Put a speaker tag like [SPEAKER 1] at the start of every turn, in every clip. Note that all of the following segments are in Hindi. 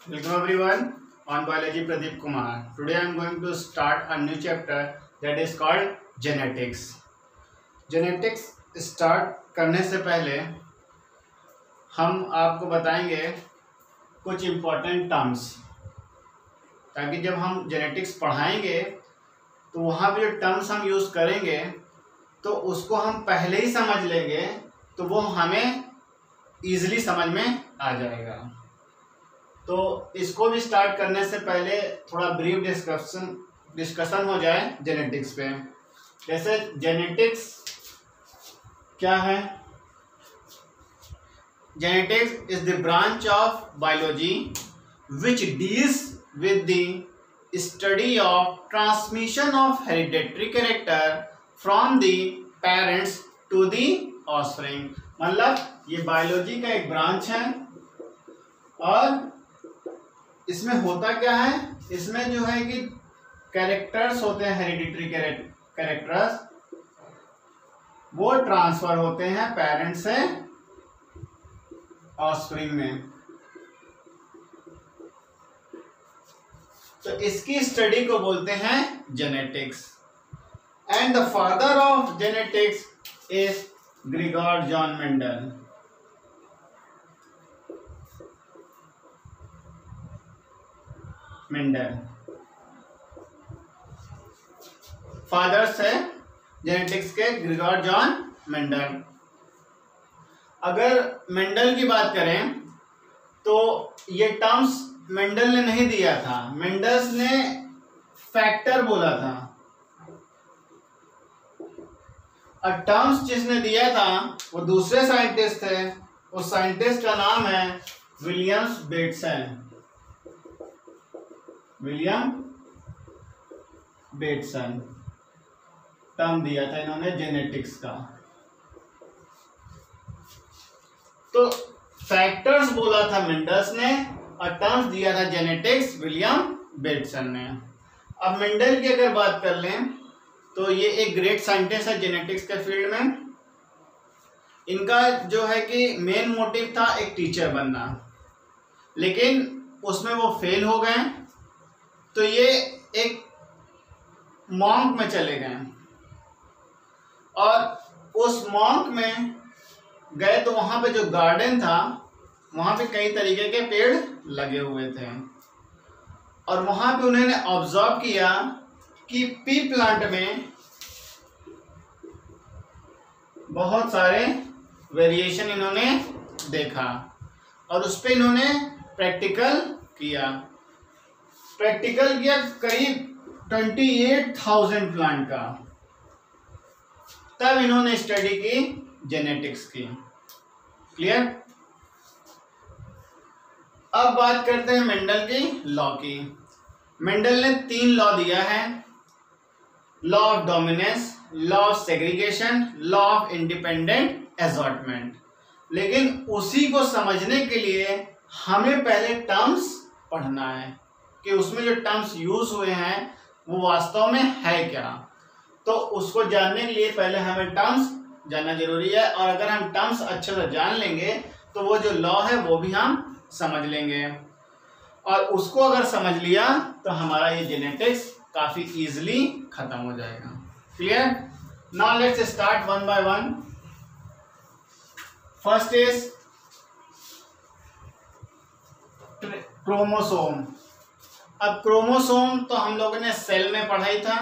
[SPEAKER 1] Welcome everyone on Biology Pradeep Kumar. Today I am going to start a new chapter that is called Genetics. Genetics start करने से पहले हम आपको बताएंगे कुछ इम्पोर्टेंट टर्म्स, ताकि जब हम जेनेटिक्स पढ़ाएंगे तो वहाँ पे जो टर्म्स हम यूज़ करेंगे तो उसको हम पहले ही समझ लेंगे तो वो हमें ईजिली समझ में आ जाएगा। तो इसको भी स्टार्ट करने से पहले थोड़ा ब्रीफ डिस्कशन हो जाए जेनेटिक्स पे। जैसे जेनेटिक्स क्या है? Genetics is the branch of biology which deals with the study of transmission of hereditary character from the parents to the offspring. मतलब ये बायोलॉजी का एक ब्रांच है और इसमें होता क्या है, इसमें जो है कि कैरेक्टर्स होते हैं, हेरिडिटरी कैरेक्टर्स, वो ट्रांसफर होते हैं पेरेंट्स से ऑफस्प्रिंग में। तो इसकी स्टडी को बोलते हैं genetics. And the father of genetics is Gregor John Mendel. Fathers है जेनेटिक्स के ग्रेगोर जॉन मेंडल। अगर मेंडल की बात करें तो ये टर्म्स मेंडल ने नहीं दिया था, मेंडल्स ने फैक्टर बोला था। और टर्म्स जिसने दिया था वो दूसरे साइंटिस्ट थे, उस साइंटिस्ट का नाम है William Bateson. William Bateson term दिया था इन्होंने जेनेटिक्स का। तो फैक्टर्स बोला था मेंडल्स ने और टर्म्स दिया था जेनेटिक्स विलियम बेटसन ने। अब मेंडल की अगर बात कर लें तो ये एक ग्रेट साइंटिस्ट है जेनेटिक्स के फील्ड में। इनका जो है कि मेन मोटिव था एक टीचर बनना, लेकिन उसमें वो फेल हो गए। तो ये एक मॉन्क में चले गए और उस मॉन्क में गए तो वहाँ पे जो गार्डन था वहाँ पे कई तरीके के पेड़ लगे हुए थे और वहाँ पे उन्होंने ऑब्जर्व किया कि पी प्लांट में बहुत सारे वेरिएशन इन्होंने देखा और उस पर इन्होंने प्रैक्टिकल किया करीब 28,000 प्लांट का। तब इन्होंने स्टडी की जेनेटिक्स की। क्लियर? अब बात करते हैं मेंडल की लॉ की। मेंडल ने 3 लॉ दिया है, law of dominance, law of segregation, law of independent assortment. लेकिन उसी को समझने के लिए हमें पहले टर्म्स पढ़ना है कि उसमें जो टर्म्स यूज हुए हैं वो वास्तव में है क्या। तो उसको जानने के लिए पहले हमें टर्म्स जानना जरूरी है, और अगर हम टर्म्स अच्छे से जान लेंगे तो वो जो लॉ है वो भी हम समझ लेंगे, और उसको अगर समझ लिया तो हमारा ये जेनेटिक्स काफी इजीली खत्म हो जाएगा। Clear? Now let's start one by one. First is chromosome. अब क्रोमोसोम तो हम लोगों ने सेल में पढ़ाई था,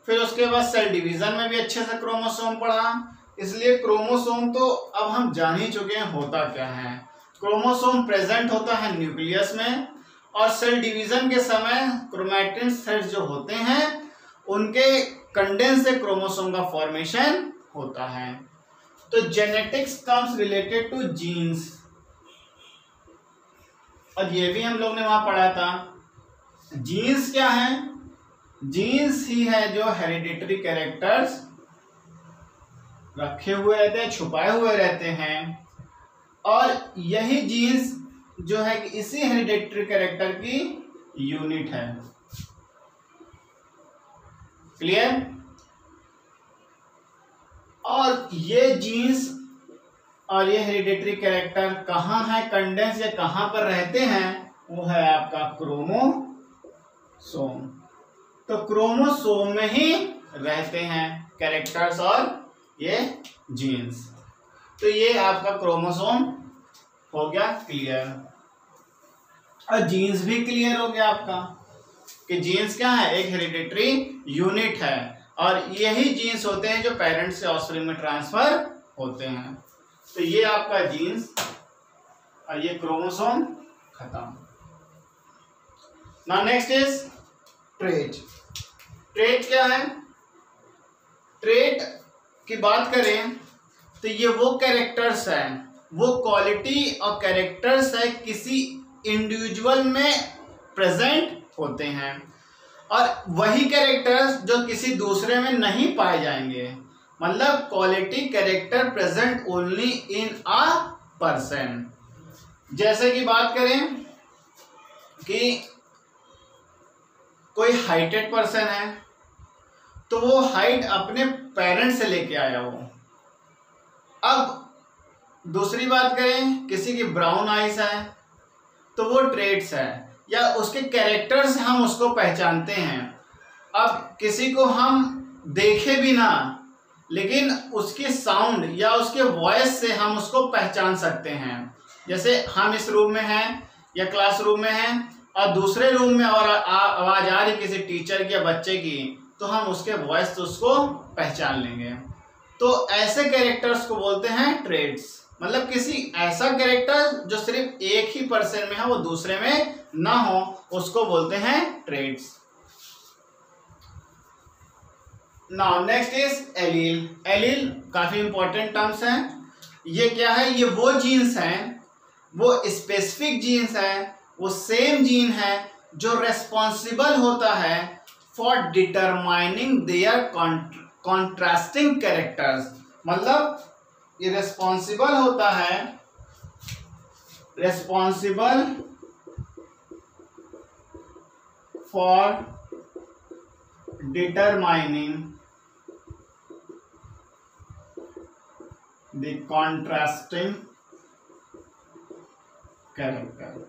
[SPEAKER 1] फिर उसके बाद सेल डिवीजन में भी अच्छे से क्रोमोसोम पढ़ा, इसलिए क्रोमोसोम तो अब हम जान ही चुके हैं होता क्या है। क्रोमोसोम प्रेजेंट होता है न्यूक्लियस में, और सेल डिवीजन के समय क्रोमैटिन सेल्स जो होते हैं उनके कंडेंस से क्रोमोसोम का फॉर्मेशन होता है। तो genetics comes related to genes, और ये भी हम लोग ने वहां पढ़ा था। जीन्स क्या है? जीन्स ही है जो हेरिडिटरी कैरेक्टर्स रखे हुए रहते हैं, छुपाए हुए रहते हैं, और यही जीन्स जो है कि इसी हेरिडिटरी कैरेक्टर की यूनिट है। क्लियर? और ये जीन्स और ये हेरिडिटरी कैरेक्टर कहाँ है, कंडेंस या कहाँ पर रहते हैं, वो है आपका क्रोमोसोम। तो क्रोमोसोम में ही रहते हैं कैरेक्टर्स और ये जीन्स। तो ये आपका क्रोमोसोम हो गया क्लियर, और जीन्स भी क्लियर हो गया आपका कि जीन्स क्या है, एक हेरिडिटरी यूनिट है, और यही जीन्स होते हैं जो पेरेंट्स से ऑफस्प्रिंग में ट्रांसफर होते हैं। तो ये आपका जीन्स और ये क्रोमोसोम खत्म। Now next is trait. Trait क्या है? ट्रेट की बात करें तो ये वो कैरेक्टर्स हैं, वो क्वालिटी और कैरेक्टर्स है किसी इंडिविजुअल में प्रेजेंट होते हैं, और वही कैरेक्टर्स जो किसी दूसरे में नहीं पाए जाएंगे। मतलब quality character present only in a person. जैसे कि बात करें कि कोई हाइटेड पर्सन है तो वो हाइट अपने पेरेंट्स से लेके आया हो। अब दूसरी बात करें, किसी की ब्राउन आइज है तो वो ट्रेट्स है या उसके कैरेक्टर्स हम उसको पहचानते हैं। अब किसी को हम देखे भी ना, लेकिन उसकी साउंड या उसके वॉइस से हम उसको पहचान सकते हैं। जैसे हम इस रूम में हैं या क्लासरूम में हैं और दूसरे रूम में और आवाज आ रही किसी टीचर की या बच्चे की, तो हम उसके वॉइस से उसको पहचान लेंगे। तो ऐसे कैरेक्टर्स को बोलते हैं ट्रेट्स। मतलब किसी ऐसा कैरेक्टर जो सिर्फ एक ही पर्सन में है, वो दूसरे में ना हो, उसको बोलते हैं traits. Now next is allele. Allele काफी इंपॉर्टेंट टर्म्स हैं। ये क्या है? ये वो जीन्स हैं, वो स्पेसिफिक जीन्स हैं, वो सेम जीन है जो रेस्पॉन्सिबल होता है for determining their contrasting characters. मतलब ये रेस्पॉन्सिबल होता है, responsible for determining the contrasting character.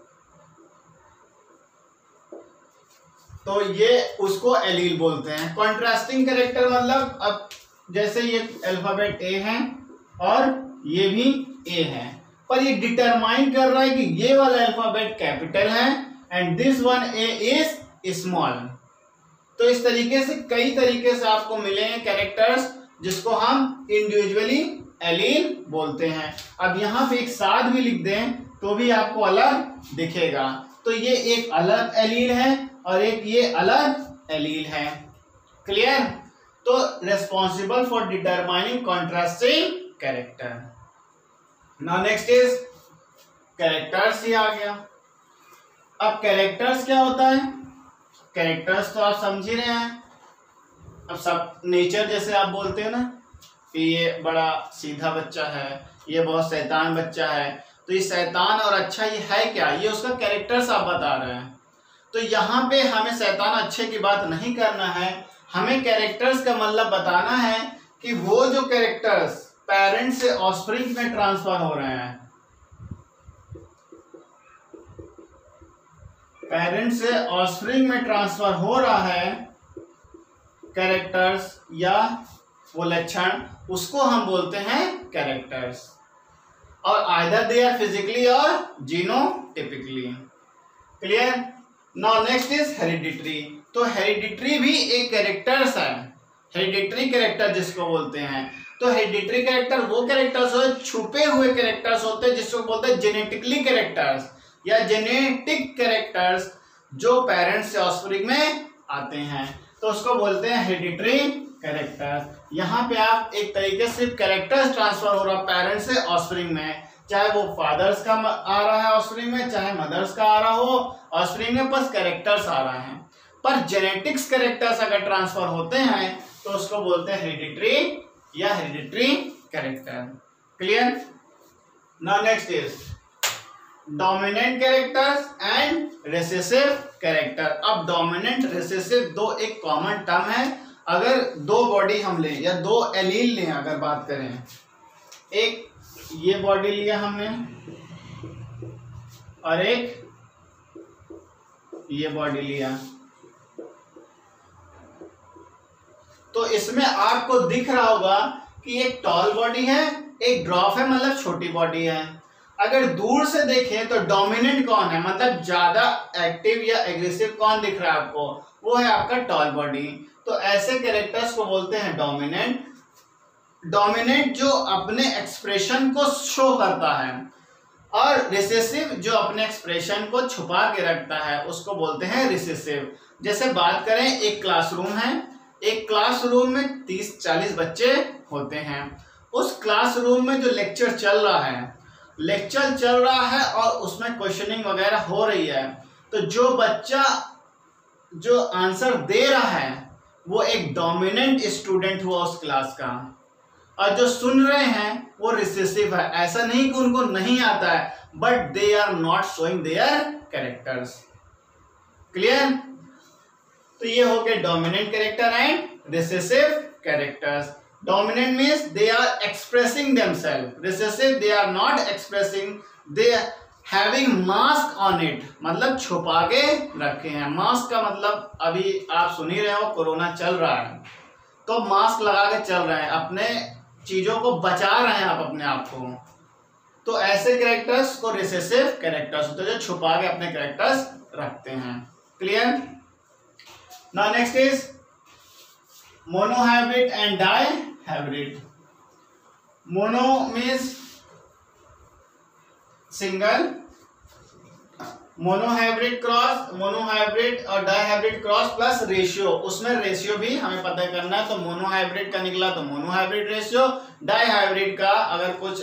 [SPEAKER 1] तो ये उसको एलील बोलते हैं। कॉन्ट्रास्टिंग कैरेक्टर मतलब अब जैसे ये अल्फाबेट ए है और ये भी ए है, पर ये डिटरमाइन कर रहा है कि ये वाला अल्फाबेट कैपिटल है and this one A is small. तो इस तरीके से कई तरीके से आपको मिलेंगे कैरेक्टर्स जिसको हम इंडिविजुअली एलील बोलते हैं। अब यहाँ पे एक साथ भी लिख दें तो भी आपको अलग दिखेगा। तो ये एक अलग एलील है और एक ये अलग एलील है। क्लियर? तो responsible for determining contrasting character. Now next is characters ही आ गया। अब कैरेक्टर्स क्या होता है? कैरेक्टर्स तो आप समझ ही रहे हैं। अब सब नेचर जैसे आप बोलते हैं ना कि ये बड़ा सीधा बच्चा है, ये बहुत शैतान बच्चा है, तो ये शैतान और अच्छा ये है क्या, ये उसका कैरेक्टर्स आप बता रहे हैं। तो यहाँ पे हमें शैतान अच्छे की बात नहीं करना है, हमें कैरेक्टर्स का मतलब बताना है कि वो जो कैरेक्टर्स पेरेंट से ऑफस्प्रिंग में ट्रांसफर हो रहे हैं, पेरेंट से ऑफस्प्रिंग में ट्रांसफर हो रहा है कैरेक्टर्स या वो लक्षण, उसको हम बोलते हैं कैरेक्टर्स। और आइदर दे आर फिजिकली और genotypically. Clear? Now next is hereditary. तो हेरिडिटरी भी एक कैरेक्टर्स है, हेरिडिटरी कैरेक्टर जिसको बोलते हैं। तो हेरिडिटरी कैरेक्टर वो कैरेक्टर्स होते, छुपे हुए कैरेक्टर्स होते हैं जिसको बोलते हैं जेनेटिकली कैरेक्टर्स या जेनेटिक कैरेक्टर्स जो पेरेंट्स से ऑफस्प्रिंग में आते हैं, तो उसको बोलते हैं हेरिडिटरी कैरेक्टर। यहाँ पे आप एक तरीके से कैरेक्टर्स ट्रांसफर हो रहा पेरेंट्स से ऑफस्प्रिंग में, चाहे वो फादर्स का आ रहा है ऑफस्प्रिंग में, चाहे मदर्स का आ रहा हो ऑफस्प्रिंग में, बस कैरेक्टर्स आ रहे हैं। पर जेनेटिक्स कैरेक्टर्स अगर ट्रांसफर होते हैं तो उसको बोलते हैं हेरिडिटरी या hereditary character. Clear? Now next is dominant characters and recessive character. अब डोमिनेंट रिसेसिव दो एक कॉमन टर्म है। अगर दो बॉडी हम लें या दो एलील लें, अगर बात करें, एक ये बॉडी लिया हमने और एक ये बॉडी लिया। तो इसमें आपको दिख रहा होगा कि एक टॉल बॉडी है, एक ड्रॉप है, मतलब छोटी बॉडी है। अगर दूर से देखें तो डोमिनेंट कौन है, मतलब ज्यादा एक्टिव या एग्रेसिव कौन दिख रहा है आपको, वो है आपका टॉल बॉडी। तो ऐसे कैरेक्टर्स को बोलते हैं डोमिनेंट। डोमिनेंट जो अपने एक्सप्रेशन को शो करता है, और रिसेसिव जो अपने एक्सप्रेशन को छुपा के रखता है उसको बोलते हैं रिसेसिव। जैसे बात करें, एक क्लासरूम है, एक क्लासरूम में 30-40 बच्चे होते हैं। उस क्लासरूम में जो लेक्चर चल रहा है और उसमें क्वेश्चनिंग वगैरह हो रही है, तो जो बच्चा जो आंसर दे रहा है वो एक डोमिनेंट स्टूडेंट हुआ उस क्लास का, और जो सुन रहे हैं वो रिसेसिव है। ऐसा नहीं कि उनको नहीं आता है, but they are not showing their characters. Clear? तो ये हो गए dominant character and recessive characters. Dominant means they are expressing themself, recessive they are not expressing, they having mask on it, मतलब छुपा के रखे हैं। मास्क का मतलब अभी आप सुन ही रहे हो, कोरोना चल रहा है तो मास्क लगा के चल रहे हैं, अपने चीजों को बचा रहे हैं आप अपने आप को। तो ऐसे कैरेक्टर्स को रिसेसिव कैरेक्टर्स होते हैं, जो छुपा के अपने कैरेक्टर्स रखते हैं। Clear? Now next is monohybrid and dihybrid. Mono means single, monohybrid cross, monohybrid और डाइहाइब्रिड क्रॉस प्लस रेशियो, उसमें रेशियो भी हमें पता करना है। तो मोनोहाइब्रिड का निकला तो मोनोहाइब्रिड रेशियो, डाइहाइब्रिड का अगर कुछ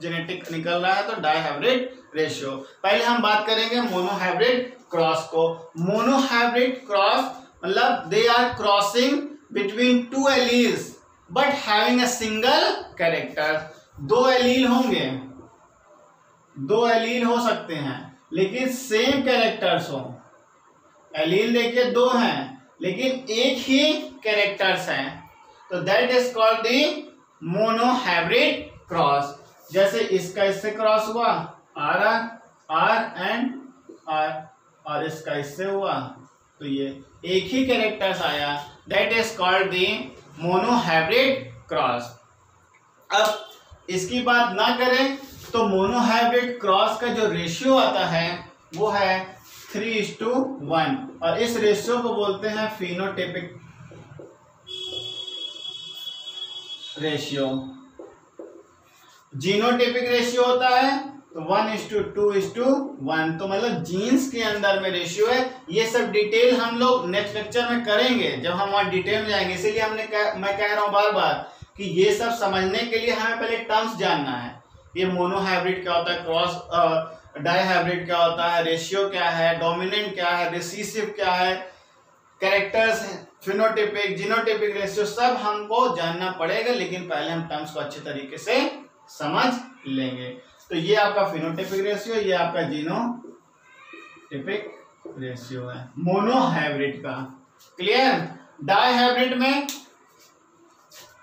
[SPEAKER 1] जेनेटिक निकल रहा है तो डाइहाइब्रिड रेशियो। पहले हम बात करेंगे मोनोहाइब्रिड क्रॉस को। मोनोहाइब्रिड क्रॉस मतलब they are crossing between two alleles but having a single character. दो एलील होंगे, दो एलील हो सकते हैं लेकिन सेम कैरेक्टर्स हो। एलील देखिए दो हैं लेकिन एक ही कैरेक्टर्स हैं, तो that is called the monohybrid cross. जैसे इसका इससे क्रॉस हुआ आर एंड आर, और इसका इससे हुआ तो ये एक ही कैरेक्टर्स आया, that is called the monohybrid cross. अब इसकी बात ना करें तो मोनोहाइब्रिड क्रॉस का जो रेशियो आता है वो है 3:1, और इस रेशियो को बोलते हैं फिनोटाइपिक रेशियो। जीनोटाइपिक रेशियो होता है तो 1:2:1, तो मतलब जीन्स के अंदर में रेशियो है। ये सब डिटेल हम लोग नेक्स्ट लेक्चर में करेंगे जब हम वहां डिटेल में जाएंगे। इसीलिए मैं कह रहा हूं बार बार कि ये सब समझने के लिए हमें पहले टर्म्स जानना है। ये मोनोहाइब्रिड क्या होता है, क्रॉस डाइहाइब्रिड क्या होता है, रेशियो क्या है, डोमिनेंट क्या है, रिसेसिव क्या है, कैरेक्टर्स, फिनोटाइपिक, जीनोटाइपिक रेशियो, सब हमको जानना पड़ेगा। लेकिन पहले हम टर्म्स को अच्छे तरीके से समझ लेंगे। तो ये आपका फिनोटाइपिक रेशियो, ये आपका जीनोटाइपिक रेशियो है मोनोहाइब्रिड का। क्लियर? डाइहाइब्रिड में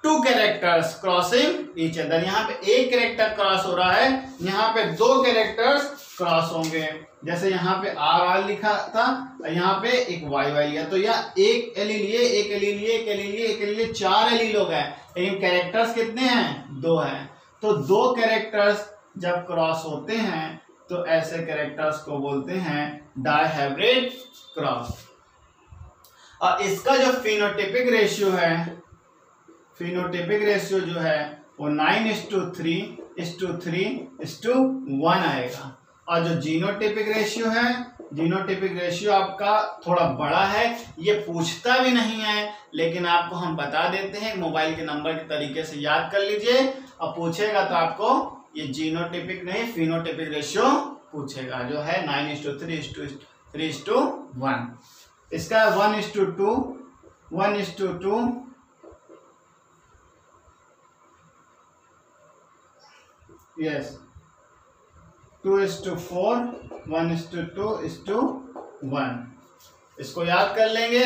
[SPEAKER 1] two characters crossing each other. यहाँ पे एक कैरेक्टर क्रॉस हो रहा है, यहाँ पे दो कैरेक्टर्स क्रॉस होंगे। जैसे यहाँ पे आर लिखा था, यहाँ पे एक वाई लिया, तो यहाँ एक एलील ये, एक एलील ये, एक एलील ये, एक एलील ये, 4 एलील हो गए। लेकिन कैरेक्टर्स कितने हैं? 2 हैं। तो 2 कैरेक्टर्स जब क्रॉस होते हैं तो ऐसे कैरेक्टर्स को बोलते हैं डाइहाइब्रिड क्रॉस। और इसका जो फिनोटाइपिक रेशियो है, फिनोटाइपिक रेशियो जो है वो 9:3:3:1 आएगा। और जो जीनोटाइपिक रेशियो है, जीनोटाइपिक रेशियो आपका थोड़ा बड़ा है, ये पूछता भी नहीं है लेकिन आपको हम बता देते हैं, मोबाइल के नंबर के तरीके से याद कर लीजिए। और पूछेगा तो आपको ये जीनोटाइपिक नहीं फिनोटाइपिक रेशियो पूछेगा, जो है 9:3:3:1। इसका 1:2 यस 2:4 1:2:1। इसको याद कर लेंगे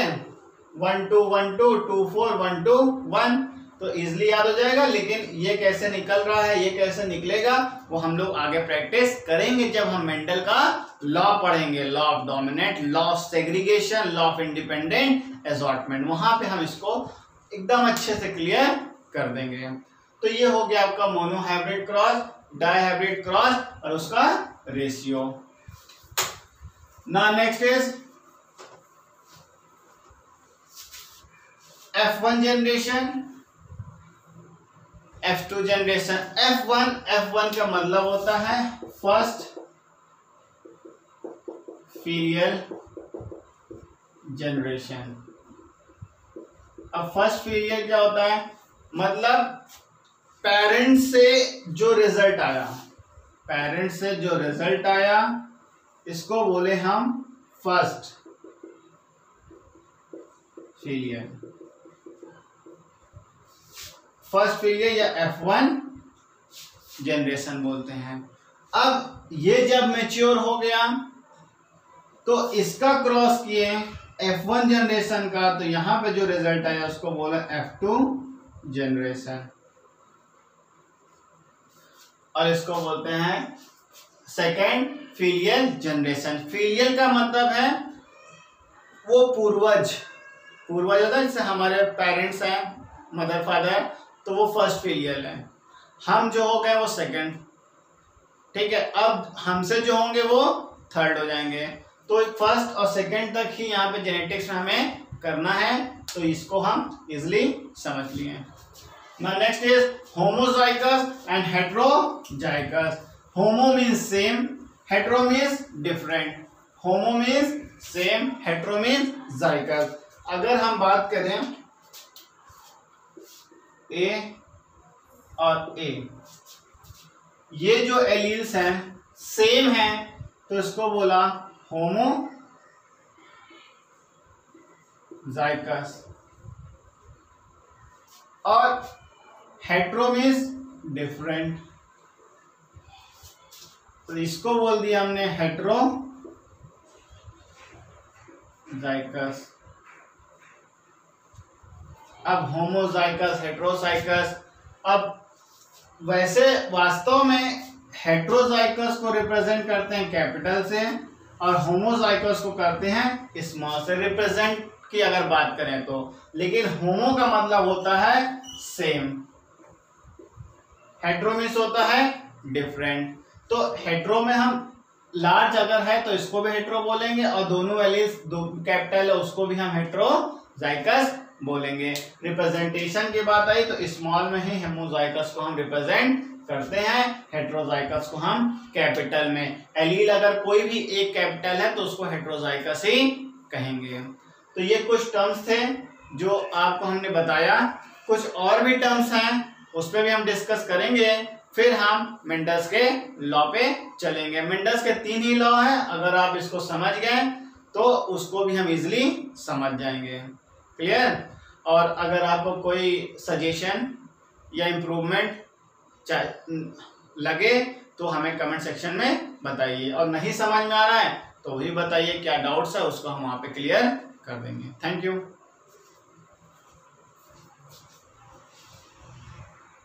[SPEAKER 1] 1:2 1:2 2:4 1:2 1। तो इजिली याद हो जाएगा। लेकिन ये कैसे निकल रहा है, ये कैसे निकलेगा, वो हम लोग आगे प्रैक्टिस करेंगे जब हम मेंडल का लॉ पढ़ेंगे। Law of dominant, law of segregation, law of independent assortment, वहां पे हम इसको एकदम अच्छे से क्लियर कर देंगे। तो ये हो गया आपका मोनोहाइब्रिड क्रॉस, डाइहाइब्रिड क्रॉस और उसका ratio. Now next is F1 generation, F2 generation. F1 का मतलब होता है फर्स्ट फीरियल जनरेशन। अब फर्स्ट फीरियल क्या होता है, मतलब पेरेंट से जो रिजल्ट आया, पेरेंट से जो रिजल्ट आया इसको बोले हम फर्स्ट फीरियल, फर्स्ट पीरियड या F1 जनरेशन बोलते हैं। अब ये जब मैच्योर हो गया तो इसका क्रॉस किए F1 जनरेशन का, तो यहां पे जो रिजल्ट आया उसको बोला F2 जनरेशन, और इसको बोलते हैं सेकेंड फीलियल जनरेशन। फीलियल का मतलब है वो पूर्वज, पूर्वज होता है, जैसे हमारे पेरेंट्स हैं, मदर फादर, तो वो फर्स्ट फीलियल है। हम जो हो गए वो सेकंड, ठीक है। अब हमसे जो होंगे वो थर्ड हो जाएंगे। तो फर्स्ट और सेकंड तक ही यहाँ पे जेनेटिक्स में हमें करना है, तो इसको हम इजिली समझ लिए। Now next is homozygous and heterozygous. Homo means same, hetero means different. Homo means same, hetero means zygous. अगर हम बात करें ए और ए, ये जो एलील्स हैं सेम हैं, तो इसको बोला होमो जाइगस, और हेटेरो मीन्स डिफरेंट, तो इसको बोल दिया हमने हेटेरो जाइगस। अब होमोजाइगस, हेटेरोजाइगस। अब वैसे वास्तव में हेटेरोजाइगस को रिप्रेजेंट करते हैं कैपिटल से और होमोजाइगस को करते हैं स्मॉल से रिप्रेजेंट की अगर बात करें तो। लेकिन होमो का मतलब होता है सेम, हेटेरो मीन्स होता है डिफरेंट। तो हेटेरो में हम लार्ज अगर है तो इसको भी हेटेरो बोलेंगे, और दोनों वैल्यूज दो कैपिटल है उसको भी हम हेटेरोजाइगस बोलेंगे। रिप्रेजेंटेशन की बात आई तो स्मॉल में ही होमोजाइगस को हम रिप्रेजेंट करते हैं, हेटेरोजाइगस को हम कैपिटल में। एलील अगर कोई भी एक कैपिटल है तो उसको हेटेरोजाइगस ही कहेंगे। तो ये कुछ टर्म्स थे जो आपको हमने बताया। कुछ और भी टर्म्स हैं उस पर भी हम डिस्कस करेंगे, फिर हम मेंडल्स के लॉ पे चलेंगे। मेंडल्स के 3 ही लॉ हैं, अगर आप इसको समझ गए तो उसको भी हम इजिली समझ जाएंगे। क्लियर? और अगर आपको कोई सजेशन या इम्प्रूवमेंट लगे तो हमें कमेंट सेक्शन में बताइए, और नहीं समझ में आ रहा है तो भी बताइए क्या डाउट्स है, उसको हम वहाँ पे क्लियर कर देंगे। Thank you.